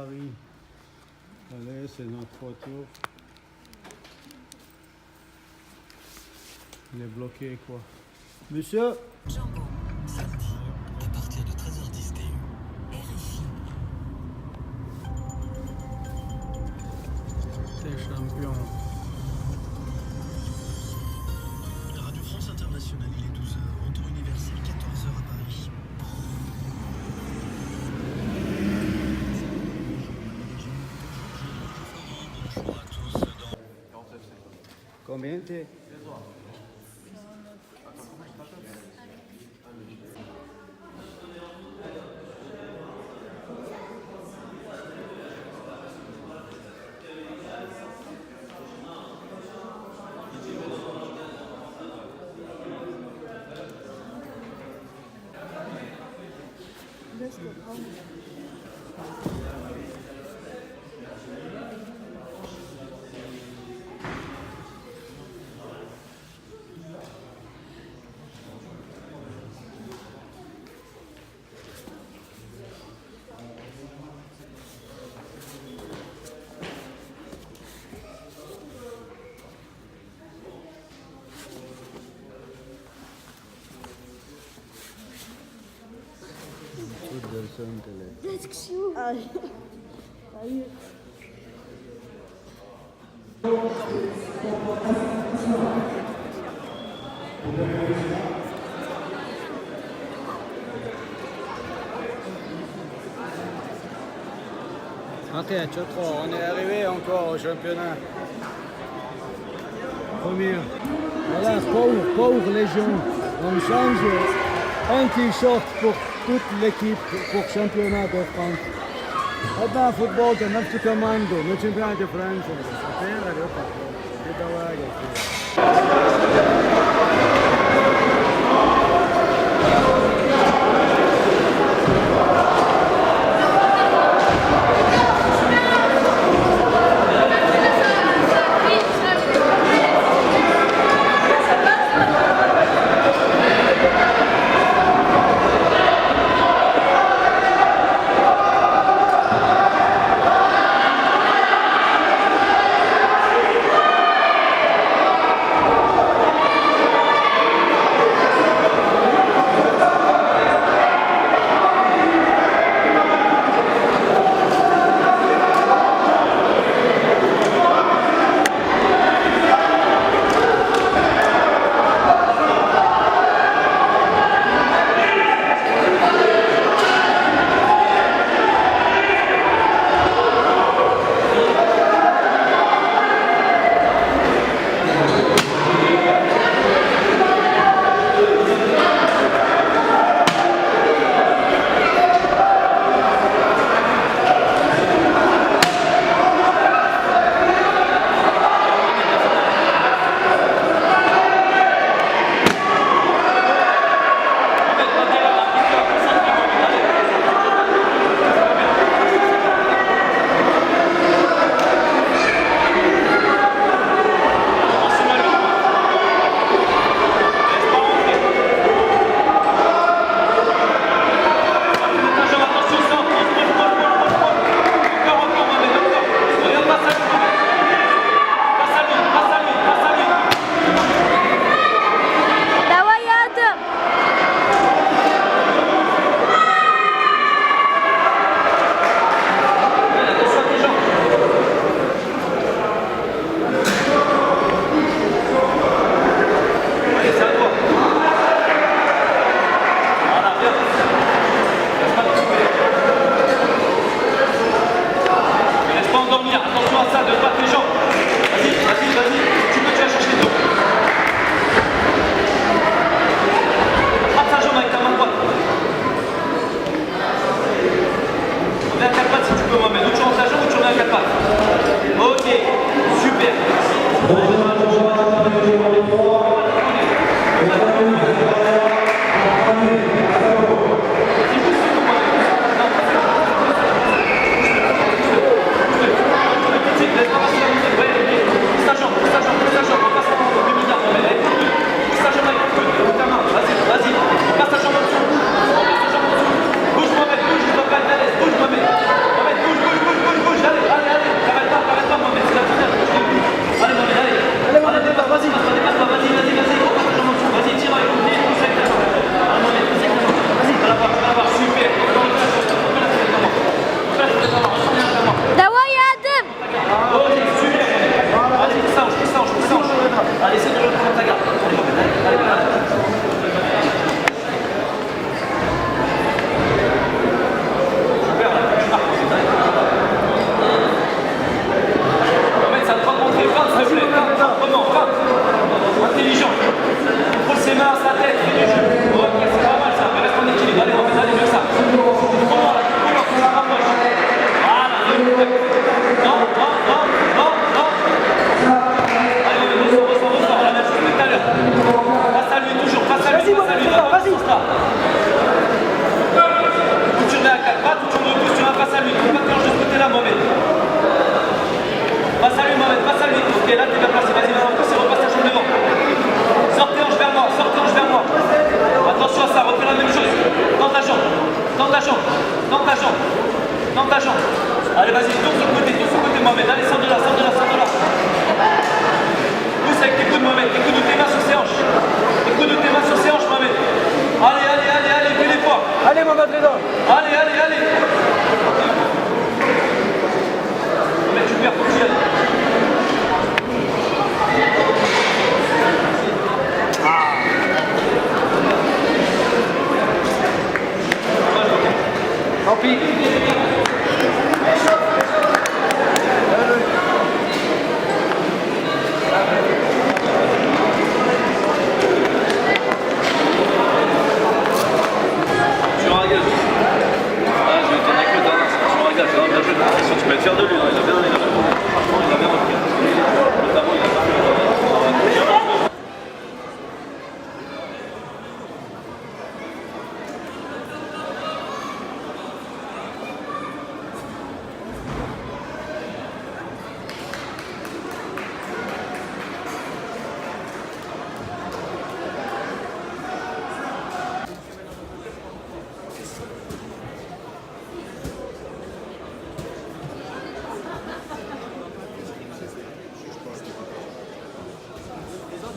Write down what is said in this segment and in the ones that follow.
Paris. Allez, c'est notre retour. Il est bloqué quoi. Monsieur Django, samedi, à partir de 13h10 TU. RFI. T'es champion. Radio France Internationale, il est 12h, en temps universel, 14h à Paris. Bonjour à tous. Combien t'es? On est arrivé encore au championnat. Première. Voilà, pauvre Légion. On change un t-shirt pour toute l'équipe pour championnat de France. Maintenant, football, tu as tout commando. Le championnat de France. Bouge, Mohamed, bouge, je t'en parle, bouge, Mohamed. Mohamed, bouge, bouge, bouge.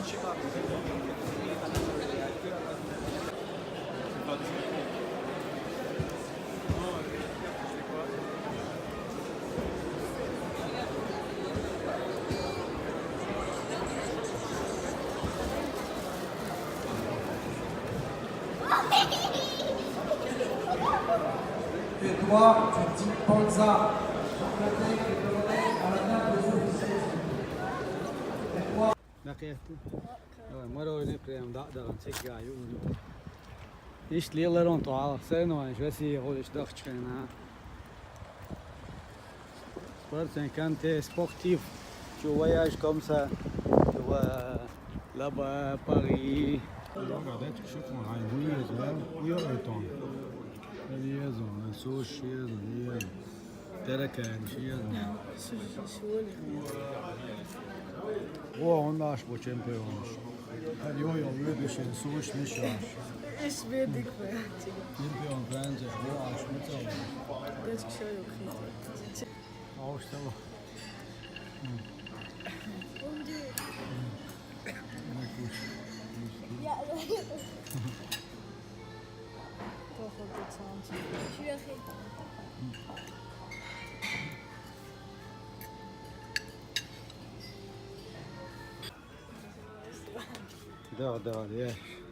Et toi, tu dis Panza. À la table des officiers. Et toi, مرة نقرأ دقدر نسكر عيون. إيش ليه الله رون طاعة سنة إيش بس يقول إيش دخش فينا. Sport quand tu es sportif, tu voyages comme ça, tu vas là-bas à Paris. Regardez, tu sais qu'on a une liaison. Liaison, sushi, liaison. Terakan, liaison. On a acho champions. اليوم يدش نسوش نشاش. ايش بيدك بياتي؟ Champion Fransa, wo acho متسوي. بدك شوي وخيط. Auch so. تاخذ بتصانتي.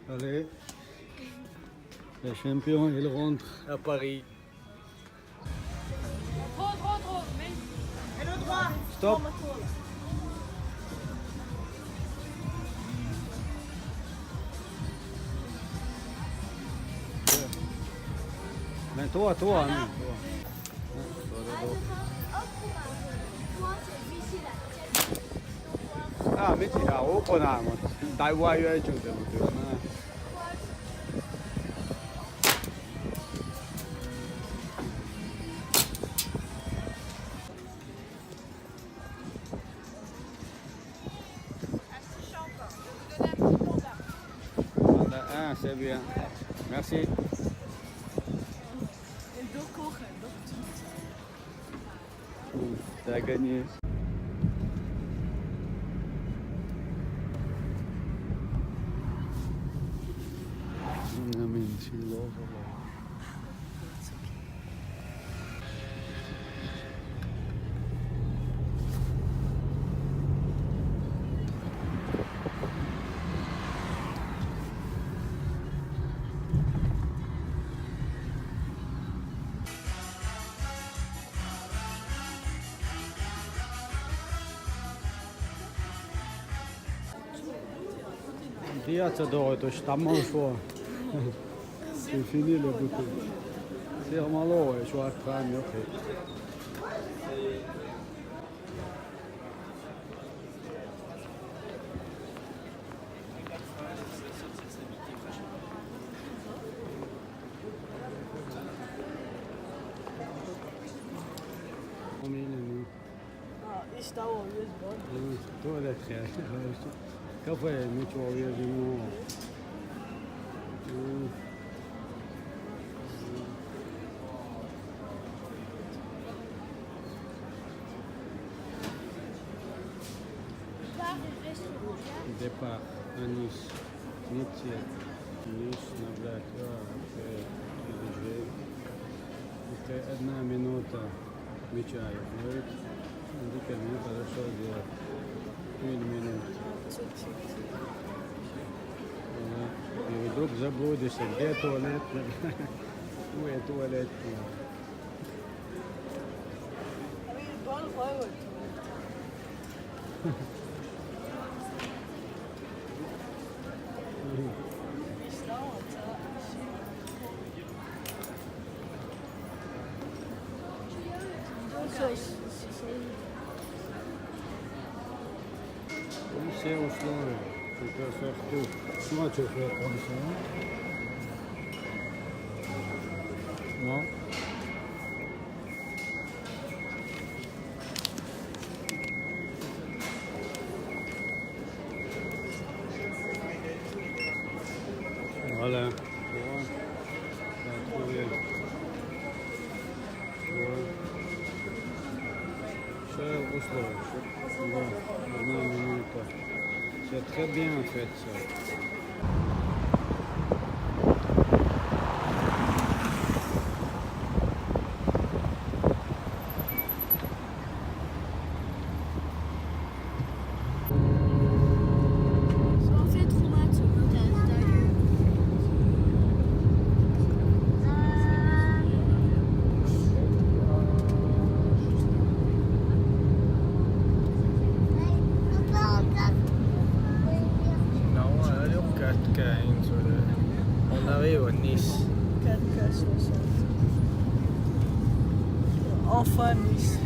Allez, les champions, ils rentrent à Paris. Trop, mais. Et le droit. Stop. Mais toi, hein, toi. Ah, mais c'est là, au Panama. D'ailleurs, il y a tout de suite. Ah, c'est bien. Merci. En doorkochen, T'as gagné. Amin, she loves a lot. Viața două, și tam ușor. C'est fini le bouteille. C'est malo, je vois crâne, ok. ايش دعوه يزبط؟ Tuvalet خير. كفاية متوعية بالنور. Départ à Nice. Nice نبلات اوكي أدنى منوتة ميتشاي عندك المنوتة رشوة ديال 1 minute. يدوب زبود يسجل تواليت وين تواليت Ball forward. ايش دعوه؟ C'est au fond, tu peux faire tout. Souvent tu fais comme ça. Non. Voilà. Все условия. Одна минута. C'est très bien fait ça. So on fait trop mal sur le montage d'ailleurs. Non, elle est au 4-15. On arrive à Nice. 4 4 60. Enfin Nice.